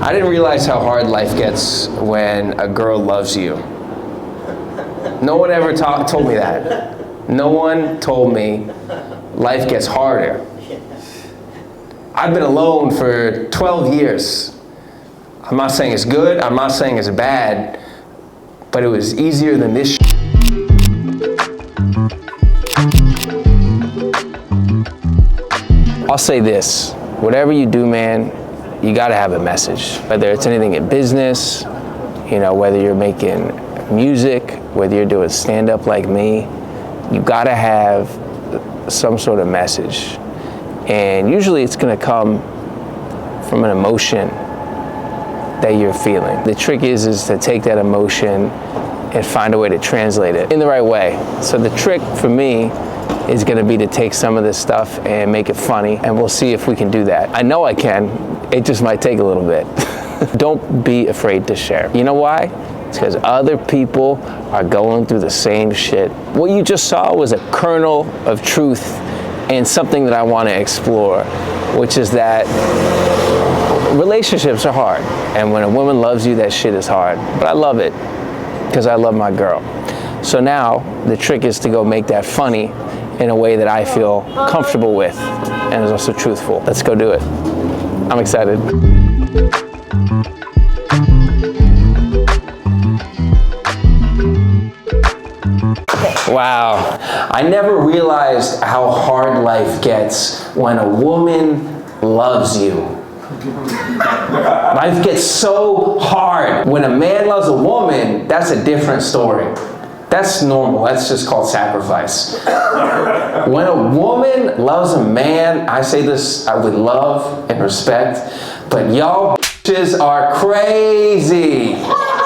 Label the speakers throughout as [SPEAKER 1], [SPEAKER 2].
[SPEAKER 1] I didn't realize how hard life gets when a girl loves you. No one ever told me that. No one told me life gets harder. I've been alone for 12 years. I'm not saying it's good, I'm not saying it's bad, but it was easier than this shit. I'll say this, whatever you do, man, you gotta have a message. Whether it's anything in business, you know, whether you're making music, whether you're doing stand-up like me, you gotta have some sort of message. And usually it's gonna come from an emotion that you're feeling. The trick is to take that emotion and find a way to translate it in the right way. So the trick for me is gonna be to take some of this stuff and make it funny, and we'll see if we can do that. I know I can, it just might take a little bit. Don't be afraid to share. You know why? It's because other people are going through the same shit. What you just saw was a kernel of truth and something that I want to explore, which is that relationships are hard. And when a woman loves you, that shit is hard. But I love it because I love my girl. So now the trick is to go make that funny in a way that I feel comfortable with and is also truthful. Let's go do it. I'm excited. Wow, I never realized how hard life gets when a woman loves you. Life gets so hard. When a man loves a woman, that's a different story. That's normal, that's just called sacrifice. When a woman loves a man, I say this with love and respect, but y'all bitches are crazy.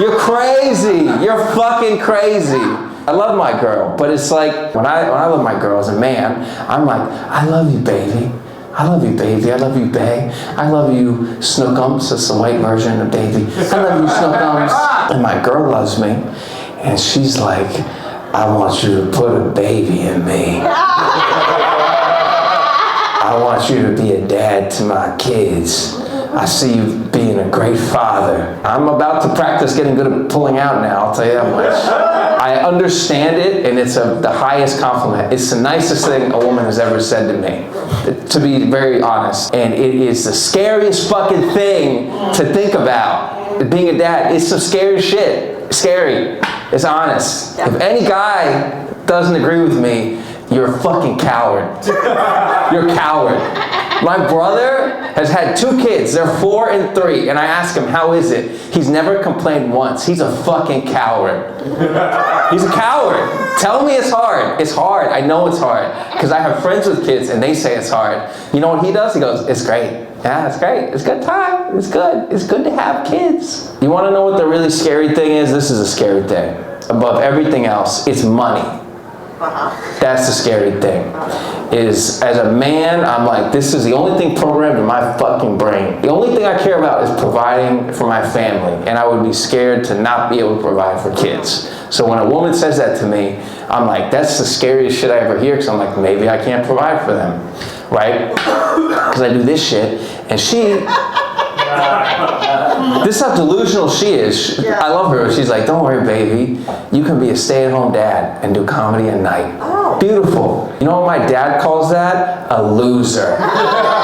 [SPEAKER 1] You're crazy, you're fucking crazy. I love my girl, but it's like, when I love my girl as a man, I'm like, I love you, baby. I love you, baby. I love you, bae. I love you, Snookums. That's the white version of baby. I love you, Snookums. And my girl loves me, and she's like, I want you to put a baby in me. I want you to be a dad to my kids. I see you being a great father. I'm about to practice getting good at pulling out now, I'll tell you that much. I understand it, and it's the highest compliment. It's the nicest thing a woman has ever said to me, to be very honest. And it is the scariest fucking thing to think about. Being a dad, it's some scary shit. It's scary. It's honest. If any guy doesn't agree with me, you're a fucking coward. You're a coward. My brother has had 2 kids. They're 4 and 3. And I ask him, how is it? He's never complained once. He's a fucking coward. He's a coward. Tell me it's hard. It's hard. I know it's hard. Because I have friends with kids and they say it's hard. You know what he does? He goes, it's great. Yeah, it's great. It's a good time. It's good. It's good to have kids. You want to know what the really scary thing is? This is a scary thing. Above everything else, it's money. That's the scary thing. Is as a man, I'm like, this is the only thing programmed in my fucking brain. The only thing I care about is providing for my family, and I would be scared to not be able to provide for kids. So when a woman says that to me, I'm like, that's the scariest shit I ever hear, because I'm like, maybe I can't provide for them, right? Because I do this shit, and she, this is how delusional she is. I love her. She's like, don't worry, baby. You can be a stay-at-home dad and do comedy at night. Oh. Beautiful. You know what my dad calls that? A loser.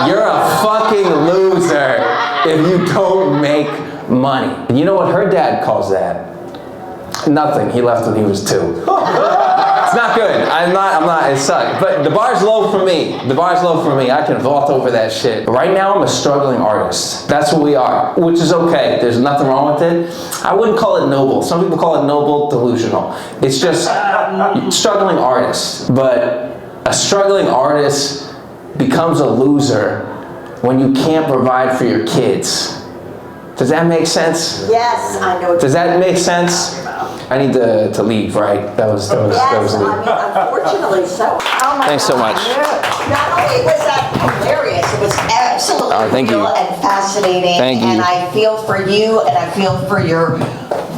[SPEAKER 1] You're a fucking loser if you don't make money. And you know what her dad calls that? Nothing. He left when he was 2. It's not good. I'm not, it sucks. But the bar's low for me. The bar's low for me. I can vault over that shit. Right now, I'm a struggling artist. That's what we are, which is okay. There's nothing wrong with it. I wouldn't call it noble. Some people call it noble, delusional. It's just struggling artist. But a struggling artist becomes a loser when you can't provide for your kids. Does that make sense?
[SPEAKER 2] Yes, I know.
[SPEAKER 1] Does that make sense? I need to leave, right? That was
[SPEAKER 2] yes, I mean, unfortunately so. Oh my
[SPEAKER 1] Thanks
[SPEAKER 2] God.
[SPEAKER 1] so much.
[SPEAKER 2] Not only was that hilarious, it was absolutely real and fascinating.
[SPEAKER 1] Thank you.
[SPEAKER 2] And I feel for you, and I feel for your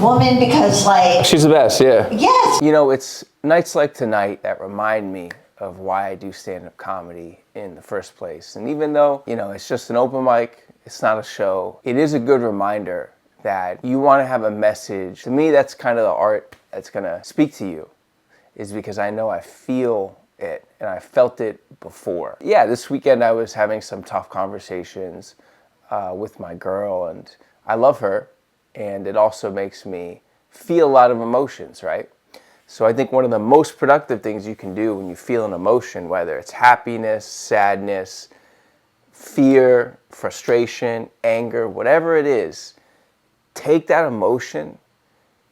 [SPEAKER 2] woman, because like...
[SPEAKER 1] She's the best, yeah.
[SPEAKER 2] Yes.
[SPEAKER 1] You know, it's nights like tonight that remind me of why I do stand-up comedy in the first place. And even though, it's just an open mic, it's not a show, it is a good reminder that you want to have a message. To me, that's kind of the art that's going to speak to you, is because I know I feel it and I felt it before. Yeah, this weekend I was having some tough conversations with my girl, and I love her, and it also makes me feel a lot of emotions, right? So I think one of the most productive things you can do when you feel an emotion, whether it's happiness, sadness, fear, frustration, anger, whatever it is, take that emotion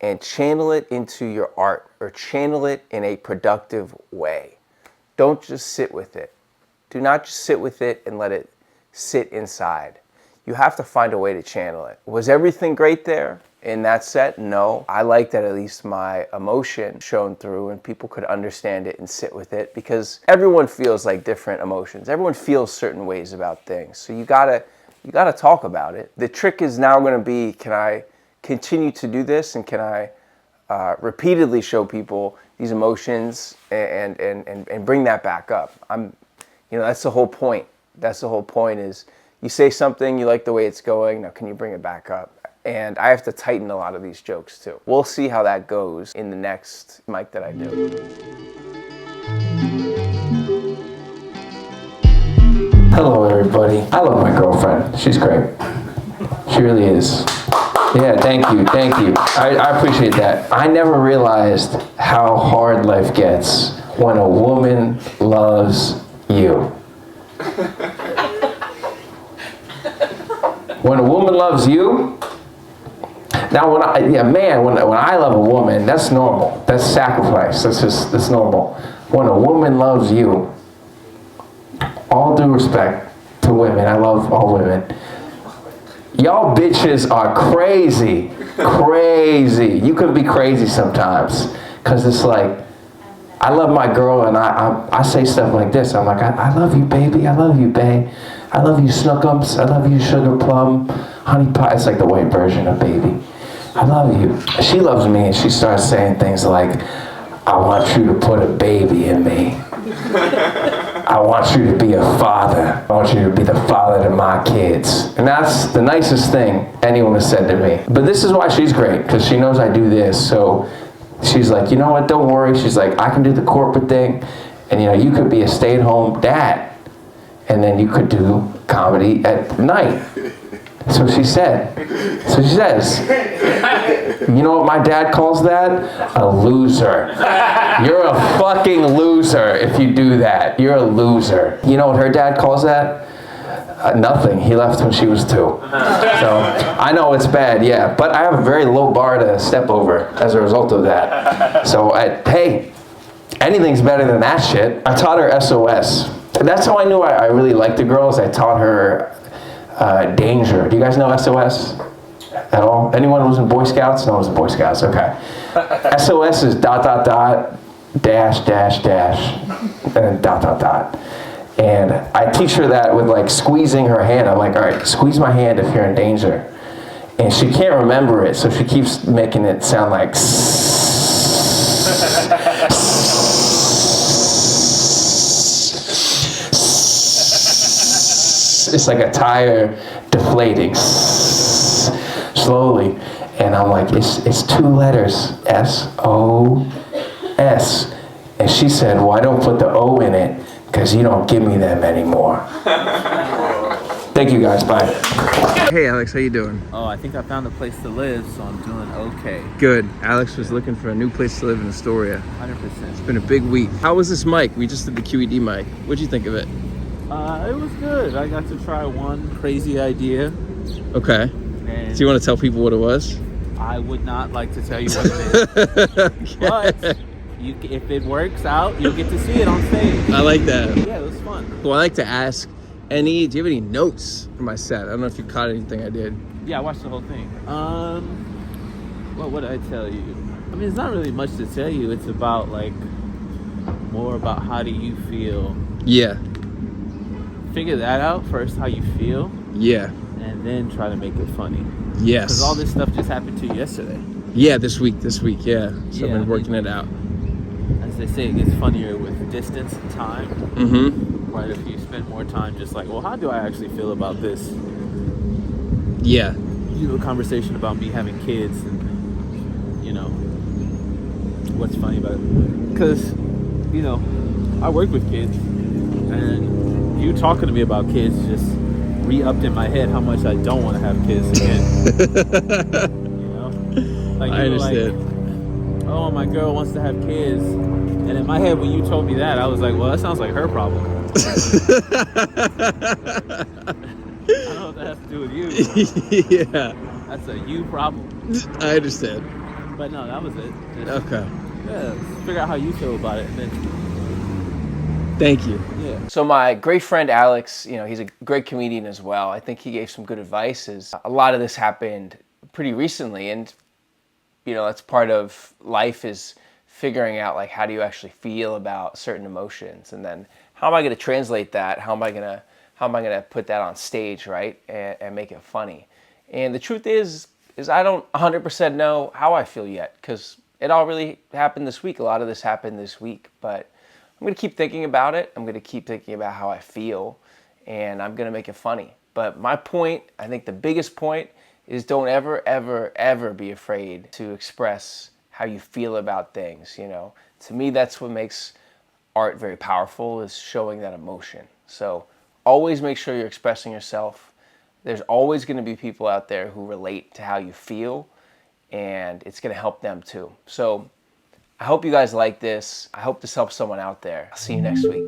[SPEAKER 1] and channel it into your art, or channel it in a productive way. Don't just sit with it. Do not just sit with it and let it sit inside. You have to find a way to channel it. Was everything great there in that set? No. I like that at least my emotion shone through and people could understand it and sit with it, because everyone feels like different emotions. Everyone feels certain ways about things. So you gotta talk about it. The trick is now gonna be, can I continue to do this, and can I repeatedly show people these emotions and bring that back up? That's the whole point. That's the whole point, is you say something, you like the way it's going, now can you bring it back up? And I have to tighten a lot of these jokes too. We'll see how that goes in the next mic that I do. Hello everybody. I love my girlfriend. She's great. She really is. Yeah, thank you. I appreciate that. I never realized how hard life gets when a woman loves you. When a woman loves you, now when I love a woman, that's normal. That's sacrifice. That's normal. When a woman loves you, all due respect to women, I love all women, y'all bitches are crazy. You can be crazy sometimes, because it's like, I love my girl, and I say stuff like this. I'm like, I love you, baby. I love you, babe. I love you, Snookums. I love you, Sugar Plum, Honey Pie. It's like the white version of baby. I love you. She loves me, and she starts saying things like, I want you to put a baby in me. I want you to be a father. I want you to be the father to my kids. And that's the nicest thing anyone has said to me. But this is why she's great, because she knows I do this. So she's like, you know what, don't worry. She's like, I can do the corporate thing, and you could be a stay-at-home dad, and then you could do comedy at night. So she says, you know what my dad calls that? A loser. You're a fucking loser if you do that. You're a loser. You know what her dad calls that? Nothing. He left when she was 2. So I know it's bad, yeah. But I have a very low bar to step over as a result of that. So hey, anything's better than that shit. I taught her SOS. That's how I knew I really liked the girls. I taught her danger. Do you guys know SOS at all? Anyone who was in Boy Scouts? No one was in Boy Scouts. Okay. SOS is ... dash, and ... And I teach her that with like squeezing her hand. I'm like, all right, squeeze my hand if you're in danger. And she can't remember it, so she keeps making it sound like it's like a tire deflating slowly. And I'm like, it's 2 letters, SOS. And she said, well, I don't put the O in it because you don't give me them anymore. Thank you guys, bye. Hey Alex, how you doing?
[SPEAKER 3] Oh, I think I found a place to live, so I'm doing okay.
[SPEAKER 1] Good. Alex was looking for a new place to live in Astoria.
[SPEAKER 3] 100%.
[SPEAKER 1] It's been a big week. How was this mic? We just did the QED mic. What'd you think of it?
[SPEAKER 3] It was good. I got to try one crazy idea.
[SPEAKER 1] Okay.
[SPEAKER 3] And
[SPEAKER 1] do you want to tell people what it was?
[SPEAKER 3] I would not like to tell you what it is. Okay. But if it works out, you'll get to see it on stage.
[SPEAKER 1] I like that.
[SPEAKER 3] Yeah, it was fun.
[SPEAKER 1] Well, I like to ask, do you have any notes for my set? I don't know if you caught anything I did.
[SPEAKER 3] Yeah, I watched the whole thing. What would I tell you? I mean, it's not really much to tell you. It's about more about how do you feel.
[SPEAKER 1] Yeah.
[SPEAKER 3] Figure that out first, how you feel.
[SPEAKER 1] Yeah.
[SPEAKER 3] And then try to make it funny.
[SPEAKER 1] Yes.
[SPEAKER 3] Because all this stuff just happened to you yesterday.
[SPEAKER 1] Yeah, this week, yeah. So
[SPEAKER 3] Yeah,
[SPEAKER 1] I've been working it out.
[SPEAKER 3] That's they say it gets funnier with distance and time.
[SPEAKER 1] Mm-hmm.
[SPEAKER 3] Right? If you spend more time just like, well, how do I actually feel about this?
[SPEAKER 1] Yeah.
[SPEAKER 3] You know, a conversation about me having kids and, you know, what's funny about it. Because, you know, I work with kids, and you talking to me about kids just re-upped in my head how much I don't want to have kids again. You know? Like,
[SPEAKER 1] I
[SPEAKER 3] you were like,
[SPEAKER 1] understand.
[SPEAKER 3] oh, my girl wants to have kids. And in my head, when you told me that, I was like, well, that sounds like her problem. I don't know what that has to do with you.
[SPEAKER 1] Yeah.
[SPEAKER 3] That's a you problem.
[SPEAKER 1] I understand.
[SPEAKER 3] But no, that was it. Just,
[SPEAKER 1] Okay.
[SPEAKER 3] yeah, figure out how you feel about it, and then
[SPEAKER 1] Thank you.
[SPEAKER 3] yeah.
[SPEAKER 1] So my great friend Alex, you know, he's a great comedian as well. I think he gave some good advice. A lot of this happened pretty recently, and you know, that's part of life, is figuring out like how do you actually feel about certain emotions, and then how am I going to translate that? How am I going to put that on stage, right, and make it funny? And the truth is I don't 100% know how I feel yet, because it all really happened this week. A lot of this happened this week, but I'm going to keep thinking about it. I'm going to keep thinking about how I feel, and I'm going to make it funny. But my point, I think the biggest point, is don't ever, ever, ever be afraid to express how you feel about things, you know. To me, that's what makes art very powerful, is showing that emotion. So always make sure you're expressing yourself. There's always going to be people out there who relate to how you feel, and it's going to help them too. So I hope you guys like this. I hope this helps someone out there. I'll see you next week.